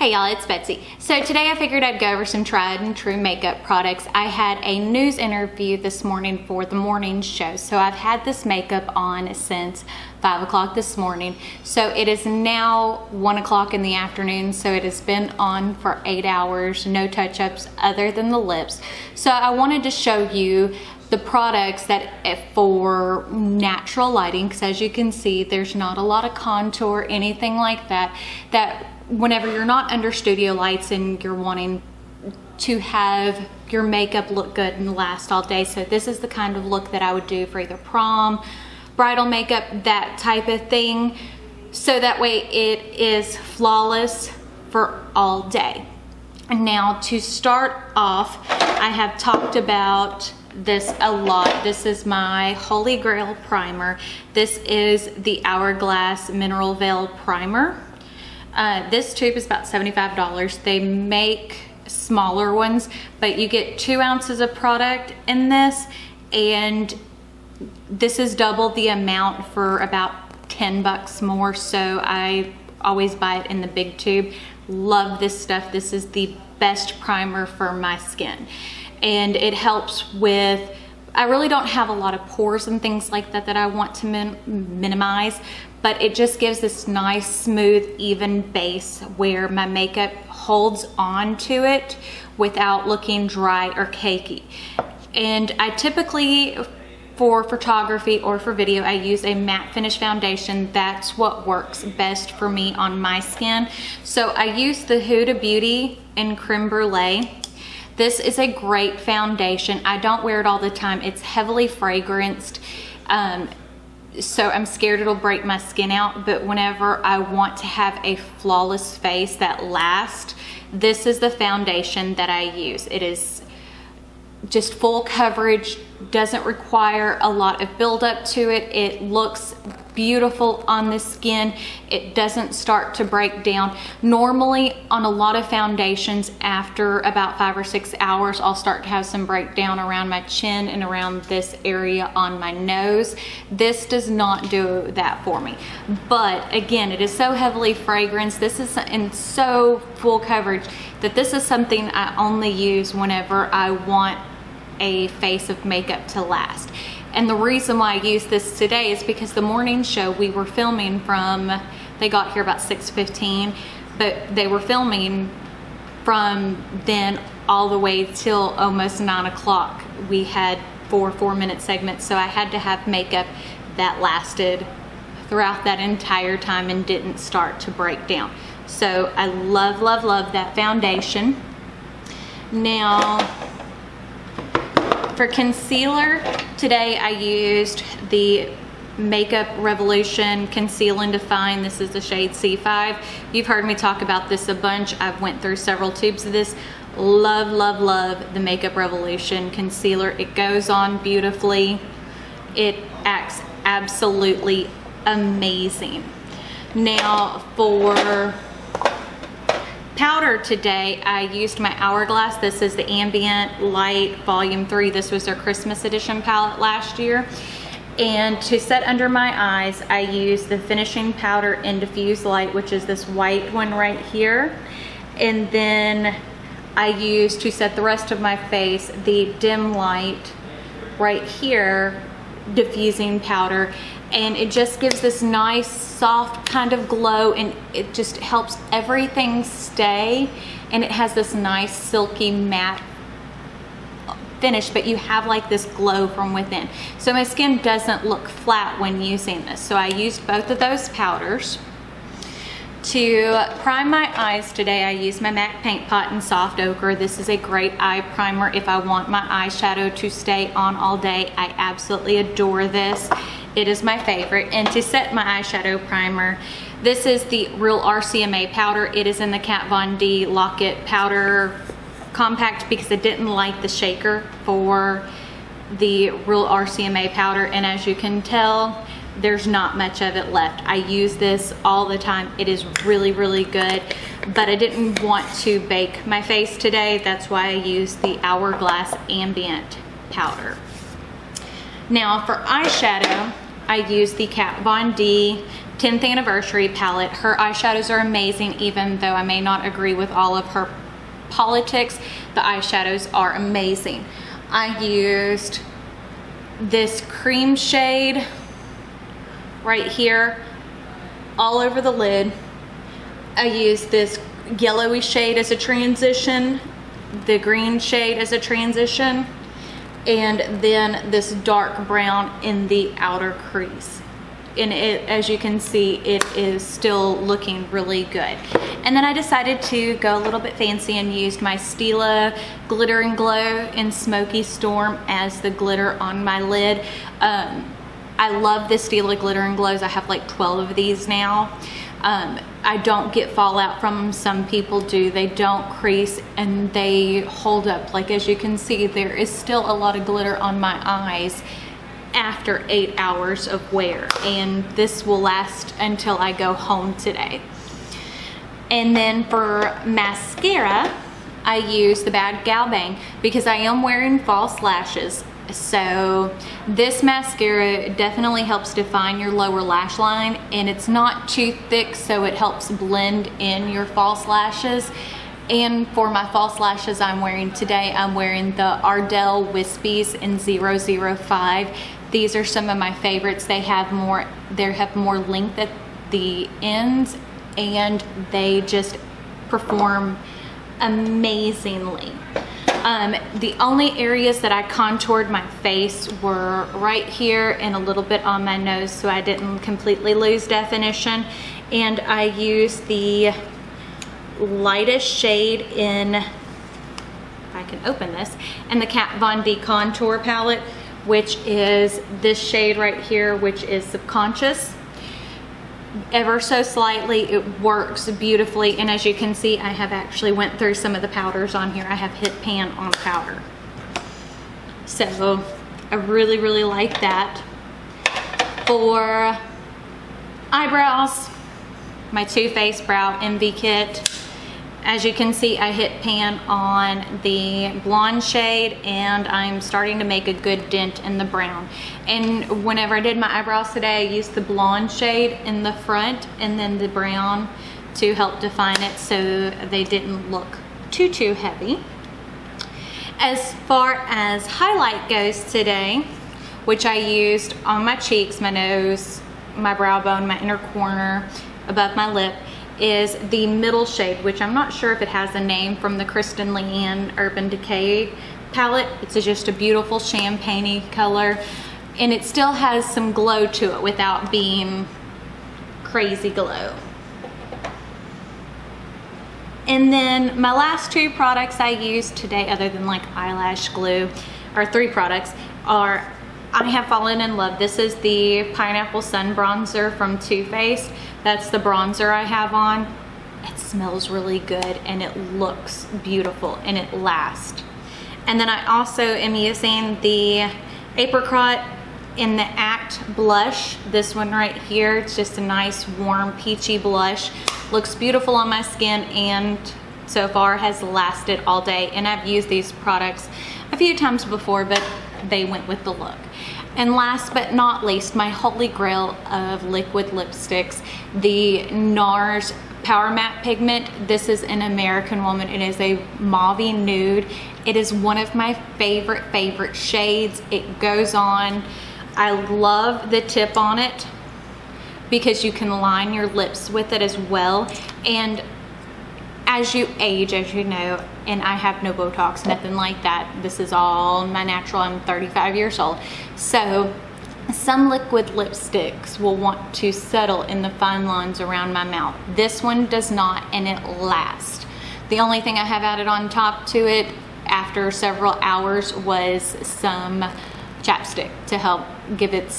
Hey y'all, it's Betsy. So today I figured I'd go over some tried and true makeup products. I had a news interview this morning for the morning show. So I've had this makeup on since 5 o'clock this morning. So it is now 1 o'clock in the afternoon. So it has been on for 8 hours, no touch-ups other than the lips. So I wanted to show you the products that for natural lighting, because as you can see, there's not a lot of contour, anything like that, that whenever you're not under studio lights and you're wanting to have your makeup look good and last all day. So this is the kind of look that I would do for either prom, bridal makeup, that type of thing. So that way it is flawless for all day. Now to start off, I have talked about this a lot. This is my Holy Grail primer. This is the Hourglass Mineral Veil Primer. This tube is about $75. They make smaller ones, but you get 2 ounces of product in this, and this is double the amount for about 10 bucks more. So I always buy it in the big tube. Love this stuff. This is the best primer for my skin, and it helps with, I really don't have a lot of pores and things like that that I want to minimize, but it just gives this nice, smooth, even base where my makeup holds on to it without looking dry or cakey. And I typically, for photography or for video, I use a matte finish foundation. That's what works best for me on my skin. So I use the Huda Beauty in Creme Brulee. This is a great foundation. I don't wear it all the time. It's heavily fragranced, so I'm scared it'll break my skin out, but whenever I want to have a flawless face that lasts, this is the foundation that I use. It is just full coverage, doesn't require a lot of buildup to it. It looks beautiful on the skin. It doesn't start to break down. Normally on a lot of foundations, after about 5 or 6 hours, I'll start to have some breakdown around my chin and around this area on my nose. This does not do that for me. But again, it is so heavily fragranced. This is in so full coverage that this is something I only use whenever I want a face of makeup to last. And the reason why I use this today is because the morning show we were filming from, they got here about 6:15, but they were filming from then all the way till almost 9 o'clock. We had 4 4-minute segments, so I had to have makeup that lasted throughout that entire time and didn't start to break down. So I love, love, love that foundation. Now, for concealer, today I used the Makeup Revolution Conceal and Define. This is the shade C5. You've heard me talk about this a bunch. I've went through several tubes of this. Love, love, love the Makeup Revolution concealer. It goes on beautifully. It acts absolutely amazing. Now for powder today, I used my Hourglass. This is the Ambient Light Volume 3. This was their Christmas edition palette last year. And to set under my eyes, I used the Finishing Powder in Diffuse Light, which is this white one right here. And then I used, to set the rest of my face, the Dim Light right here, diffusing powder. And it just gives this nice soft kind of glow, and it just helps everything stay, and it has this nice silky matte finish, but you have like this glow from within. So my skin doesn't look flat when using this. So I used both of those powders. To prime my eyes today, I used my MAC Paint Pot in Soft Ochre. This is a great eye primer if I want my eyeshadow to stay on all day. I absolutely adore this. It is my favorite. And to set my eyeshadow primer, this is the Real RCMA powder. It is in the Kat Von D Lock-It Powder Compact because I didn't like the shaker for the Real RCMA powder, and as you can tell, there's not much of it left. I use this all the time. It is really, really good, but I didn't want to bake my face today. That's why I used the Hourglass Ambient powder. Now for eyeshadow, I use the Kat Von D 10th anniversary palette. Her eyeshadows are amazing, even though I may not agree with all of her politics. The eyeshadows are amazing. I used this cream shade right here all over the lid. I used this yellowy shade as a transition, the green shade as a transition, and then this dark brown in the outer crease. And it, as you can see, it is still looking really good. And then I decided to go a little bit fancy and used my Stila Glitter and Glow in Smoky Storm as the glitter on my lid. I love the Stila Glitter and Glows. I have like 12 of these now. I don't get fallout from them. Some people do. They don't crease and they hold up. Like, as you can see, there is still a lot of glitter on my eyes after 8 hours of wear, and this will last until I go home today. And then for mascara, I use the Bad Gal Bang because I am wearing false lashes. So this mascara definitely helps define your lower lash line, and it's not too thick, so it helps blend in your false lashes. And for my false lashes I'm wearing today, I'm wearing the Ardell Wispies in 005. These are some of my favorites. They have more length at the ends, and they just perform amazingly. The only areas that I contoured my face were right here and a little bit on my nose, so I didn't completely lose definition. And I used the lightest shade in, if I can open this, in the Kat Von D contour palette, which is this shade right here, which is Subconscious. Ever so slightly, it works beautifully, and as you can see, I have actually went through some of the powders on here. I have hit pan on powder, so I really like that. For eyebrows, my Too Faced Brow Envy Kit. As you can see, I hit pan on the blonde shade, and I'm starting to make a good dent in the brown. And whenever I did my eyebrows today, I used the blonde shade in the front and then the brown to help define it so they didn't look too heavy. As far as highlight goes today, which I used on my cheeks, my nose, my brow bone, my inner corner, above my lip, is the middle shade, which I'm not sure if it has a name, from the Kristen Leanne Urban Decay palette. It's just a beautiful champagne-y color, and it still has some glow to it without being crazy glow. And then my last two products I used today, other than like eyelash glue, or three products, are I have fallen in love. This is the Pineapple Sun Bronzer from Too Faced. That's the bronzer I have on. It smells really good and it looks beautiful and it lasts. And then I also am using the Apricot in the Act blush. This one right here, it's just a nice warm peachy blush. Looks beautiful on my skin and so far has lasted all day. And I've used these products a few times before, but they went with the look. And last but not least, my holy grail of liquid lipsticks, the NARS Power Matte Pigment. This is an American Woman. It is a mauve nude. It is one of my favorite shades. It goes on. I love the tip on it because you can line your lips with it as well. And as you age, as you know, and I have no Botox, nothing like that. This is all my natural. I'm 35 years old. So some liquid lipsticks will want to settle in the fine lines around my mouth. This one does not, and it lasts. The only thing I have added on top to it after several hours was some chapstick to help give it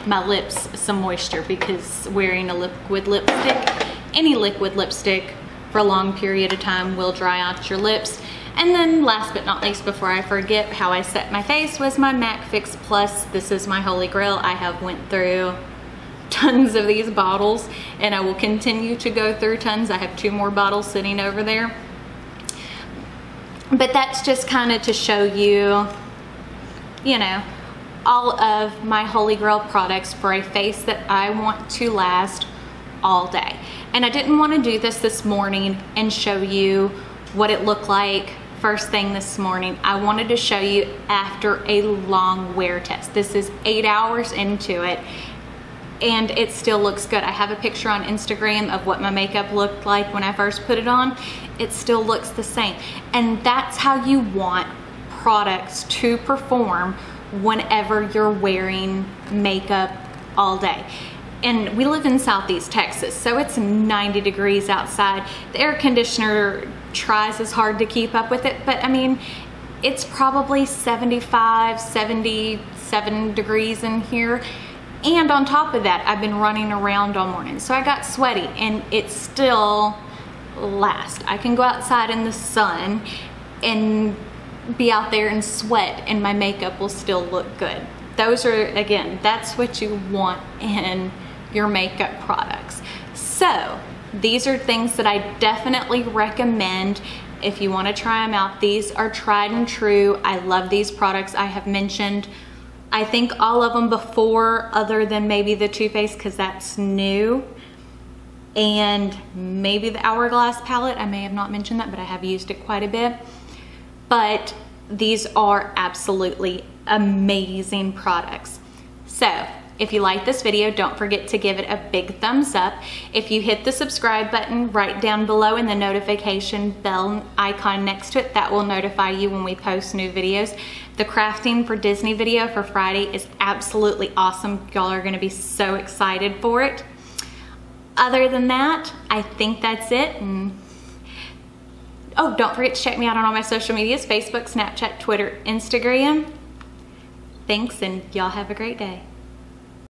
my lips some moisture, because wearing a liquid lipstick, any liquid lipstick, for a long period of time will dry out your lips. And then last but not least, before I forget, how I set my face was my MAC Fix Plus. This is my holy grail. I have went through tons of these bottles and I will continue to go through tons. I have 2 more bottles sitting over there. But that's just kind of to show you, you know, all of my Holy Grail products for a face that I want to last all day. And I didn't want to do this morning and show you what it looked like first thing this morning. I wanted to show you after a long wear test. This is 8 hours into it and it still looks good. I have a picture on Instagram of what my makeup looked like when I first put it on. It still looks the same. And that's how you want products to perform whenever you're wearing makeup all day. And we live in Southeast Texas, so it's 90 degrees outside. The air conditioner tries as hard to keep up with it, but I mean, it's probably 75, 77 degrees in here. And on top of that, I've been running around all morning, so I got sweaty, and it still lasts. I can go outside in the sun and be out there and sweat, and my makeup will still look good. Those are, again, that's what you want in your makeup products. So these are things that I definitely recommend if you want to try them out. These are tried and true. I love these products. I have mentioned, I think, all of them before, other than maybe the Too Faced, because that's new, and maybe the Hourglass palette. I may have not mentioned that, but I have used it quite a bit. But these are absolutely amazing products. So if you like this video, don't forget to give it a big thumbs up. If you hit the subscribe button right down below and the notification bell icon next to it, that will notify you when we post new videos. The crafting for Disney video for Friday is absolutely awesome. Y'all are gonna be so excited for it. Other than that, I think that's it. And oh, don't forget to check me out on all my social medias, Facebook, Snapchat, Twitter, Instagram. Thanks, and y'all have a great day.